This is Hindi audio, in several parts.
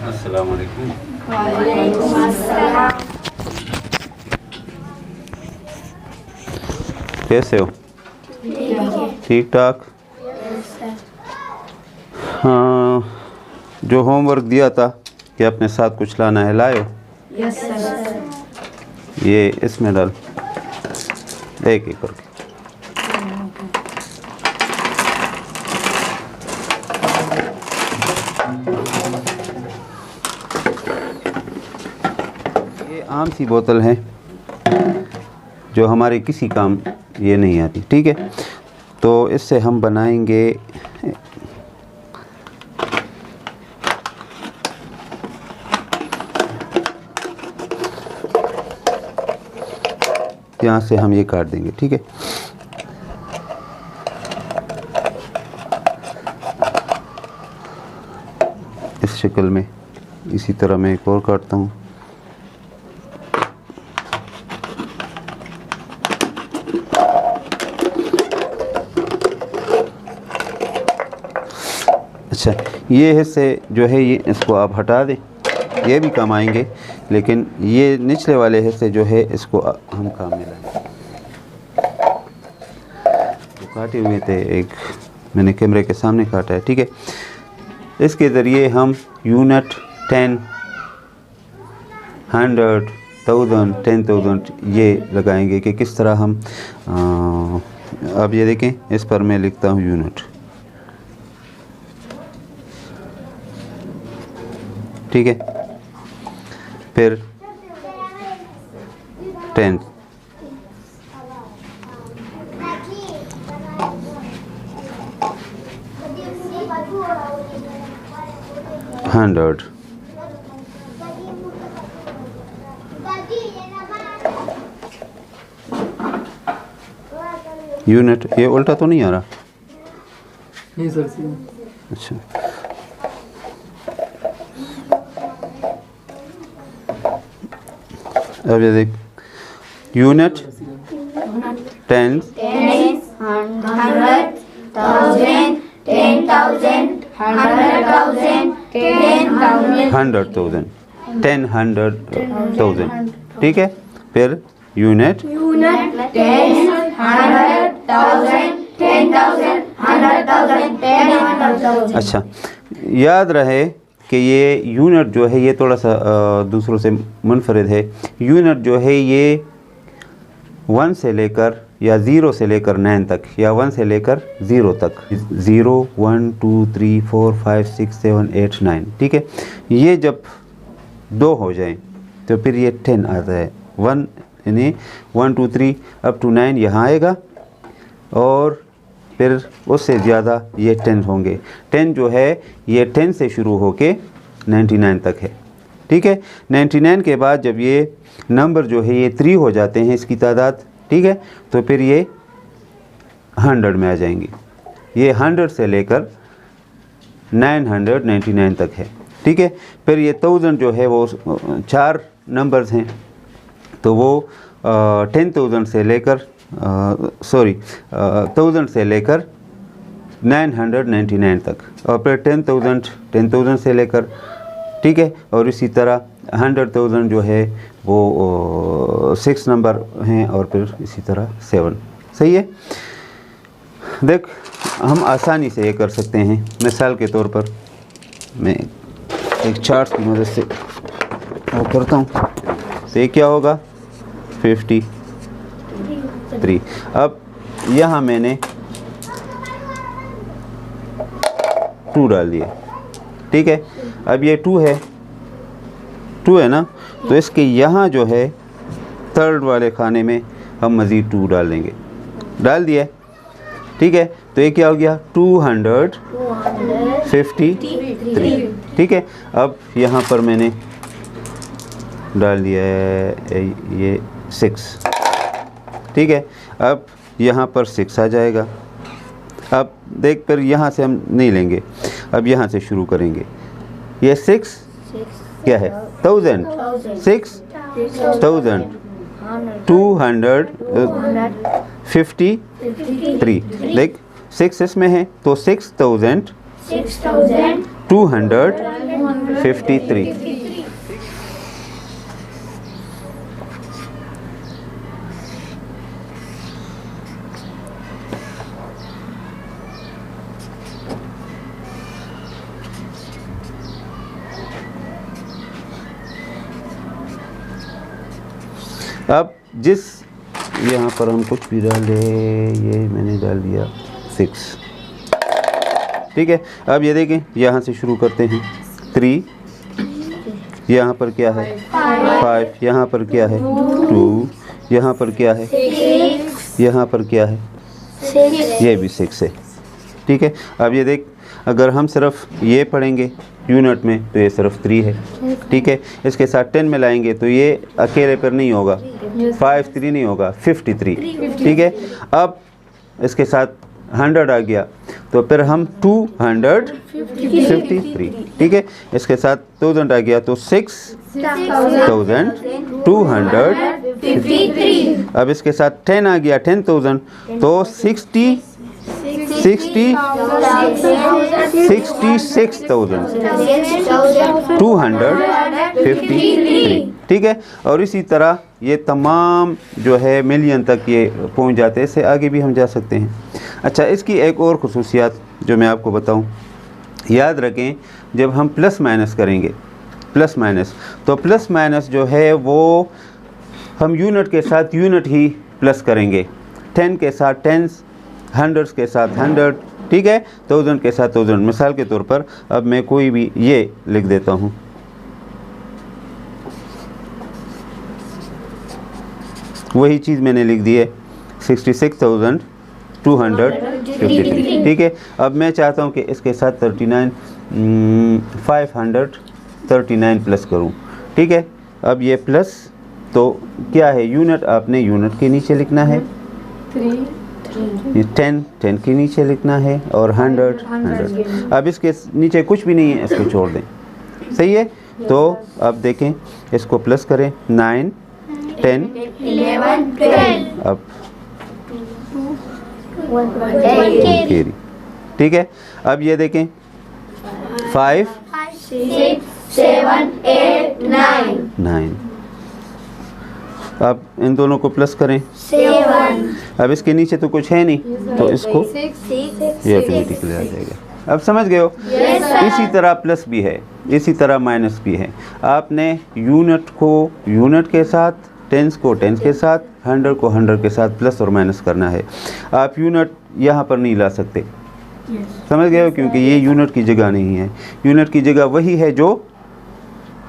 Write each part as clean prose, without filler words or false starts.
अस्सलाम वालेकुम। वालेकुम अस्सलाम। कैसे हो? ठीक ठाक। हाँ, जो होमवर्क दिया था कि अपने साथ कुछ लाना है, लाए हो? Yes sir. ये इसमें डाल, एक एक करके। ये आम सी बोतल है जो हमारे किसी काम ये नहीं आती, ठीक है? तो इससे हम बनाएंगे यहाँ से हम ये काट देंगे, ठीक है? इस शक्ल में। इसी तरह मैं एक और काटता हूँ। अच्छा, ये हिस्से जो है ये इसको आप हटा दें, ये भी काम आएंगे, लेकिन ये निचले वाले हिस्से जो है इसको हम काम में लाएंगे। तो काटे हुए थे, एक मैंने कैमरे के सामने काटा है, ठीक है? इसके ज़रिए हम यूनिट, 10, 100, 1000, 10,000 ये लगाएंगे कि किस तरह हम अब ये देखें, इस पर मैं लिखता हूँ यूनिट, ठीक है? फिर 10, 100, यूनिट। ये उल्टा तो नहीं आ रहा? नहीं सर। अच्छा, अब ये देख, यूनिट, 10, 100,000, 10,000, 100,000, 10,000, 100,000, 10, 100,000, ठीक है? फिर यूनिट, 10, 100,000, 10,000, 100,000, 10,000। अच्छा, याद रहे कि ये यूनिट जो है ये थोड़ा सा दूसरों से मुनफरिद है। यूनिट जो है ये 1 से लेकर या 0 से लेकर 9 तक, या 1 से लेकर 0 तक, 0, 1, 2, 3, 4, 5, 6, 7, 8, 9, ठीक है? ये जब 2 हो जाएं तो फिर ये 10 आता है। 1 यानी 1, 2, 3 अप टू 9 यहाँ आएगा, और फिर उससे ज़्यादा ये 10 होंगे। 10 जो है ये 10 से शुरू होके 99 तक है, ठीक है? 99 के बाद जब ये नंबर जो है ये 3 हो जाते हैं इसकी तादाद, ठीक है? तो फिर ये 100 में आ जाएंगे। ये 100 से लेकर 999 तक है, ठीक है? फिर ये 1000 जो है वो 4 नंबर्स हैं, तो वो 10,000 से लेकर 1000 से लेकर 999 तक, और फिर 10,000 से लेकर, ठीक है? और इसी तरह 100,000 जो है वो 6 नंबर हैं, और फिर इसी तरह 7। सही है? देख, हम आसानी से ये कर सकते हैं। मिसाल के तौर पर मैं एक चार्ट की मदद से वो करता हूँ, तो ये क्या होगा? 53। अब यहाँ मैंने 2 डाल दिए, ठीक है? अब ये 2 है ना, तो इसके यहाँ जो है थर्ड वाले खाने में हम मज़ीद 2 डाल देंगे। डाल दिया, ठीक है? तो ये क्या हो गया? 253, ठीक है? अब यहाँ पर मैंने डाल दिया है ये 6, ठीक है? अब यहाँ पर 6 आ जाएगा। अब देख, पर यहाँ से हम नहीं लेंगे, अब यहाँ से शुरू करेंगे। ये 6 क्या है? 1000, 6,000, 253। देख, 6 इसमें है तो 6253। अब जिस यहाँ पर हम कुछ भी डाल दे, ये मैंने डाल दिया 6, ठीक है। अब ये देखें, यहाँ से शुरू करते हैं 3, यहाँ पर क्या है 5, यहाँ पर क्या है 2, यहाँ पर क्या है, यहाँ पर क्या है, ये भी 6 है, ठीक है। अब ये देख, अगर हम सिर्फ ये पढ़ेंगे यूनिट में तो ये सिर्फ 3 है, ठीक है। इसके साथ 10 में लाएंगे तो ये अकेले पर नहीं होगा, 5 3 नहीं होगा, 53, ठीक है। अब इसके साथ 100 आ गया तो फिर हम 253, ठीक है। इसके साथ 1000 आ गया तो 6253। अब इसके साथ 10 आ गया, 10,000 तो 66,253, ठीक है। और इसी तरह ये तमाम जो है मिलियन तक ये पहुंच जाते हैं, इससे आगे भी हम जा सकते हैं। अच्छा, इसकी एक और खुसूसियात जो मैं आपको बताऊं, याद रखें जब हम प्लस माइनस करेंगे, प्लस माइनस, तो प्लस माइनस जो है वो हम यूनिट के साथ यूनिट ही प्लस करेंगे, 10 के साथ 10, 100 के साथ 100, ठीक है, 1000 के साथ 1000। मिसाल के तौर पर अब मैं कोई भी ये लिख देता हूँ, वही चीज़ मैंने लिख दी है 66,253, ठीक है। अब मैं चाहता हूँ कि इसके साथ 539 प्लस करूँ, ठीक है। अब ये प्लस तो क्या है, यूनिट आपने यूनिट के नीचे लिखना है, 10 के नीचे लिखना है, और 100। अब इसके नीचे कुछ भी नहीं है, इसको छोड़ दें, सही है। तो अब देखें, इसको प्लस करें, 9 10 11 12 अब 1, ठीक है। अब ये देखें 5 6 7 8 9 अब इन दोनों को प्लस करें, 7 अब इसके नीचे तो कुछ है नहीं तो इसको 6 ये ऑटोमेटिकली आ जाएगा। अब समझ गए हो। इसी तरह प्लस भी है, इसी तरह माइनस भी है। आपने यूनिट को यूनिट के साथ, टेंस को टेंस के साथ, 100 को 100 के साथ प्लस और माइनस करना है। आप यूनिट यहाँ पर नहीं ला सकते, समझ गए हो, क्योंकि ये यूनिट की जगह नहीं है। यूनिट की जगह वही है जो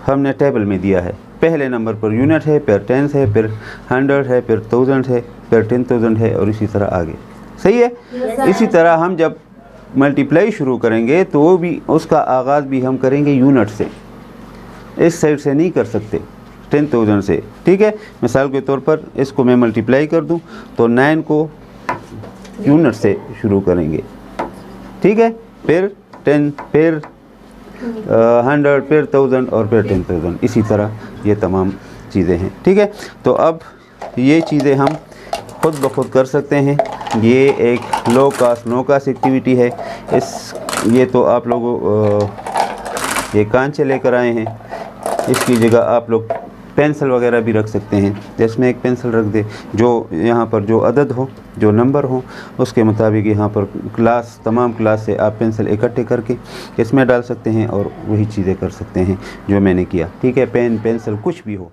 हमने टेबल में दिया है। पहले नंबर पर यूनिट है, फिर टेंस है, फिर 100 है, फिर 1000 है, फिर 10,000 है, और इसी तरह आगे, सही है। इसी तरह हम जब मल्टीप्लाई शुरू करेंगे तो वो भी, उसका आगाज़ भी हम करेंगे यूनिट से, इस साइड से नहीं कर सकते, 10,000 से, ठीक है। मिसाल के तौर पर इसको मैं मल्टीप्लाई कर दूं तो 9 को यूनिट से शुरू करेंगे, ठीक है, फिर 10, फिर 100, फिर 1000 और फिर 10,000, इसी तरह ये तमाम चीज़ें हैं, ठीक है। तो अब ये चीज़ें हम खुद ब खुद कर सकते हैं। ये एक लो कास्ट एक्टिविटी है। ये तो आप लोगों ये कांचे लेकर आए हैं, इसकी जगह आप लोग पेंसिल वगैरह भी रख सकते हैं। जिसमें एक पेंसिल रख दे, जो यहाँ पर जो अदद हो, जो नंबर हो, उसके मुताबिक यहाँ पर तमाम क्लास से आप पेंसिल इकट्ठे करके इसमें डाल सकते हैं और वही चीज़ें कर सकते हैं जो मैंने किया, ठीक है। पेन पेंसिल कुछ भी हो।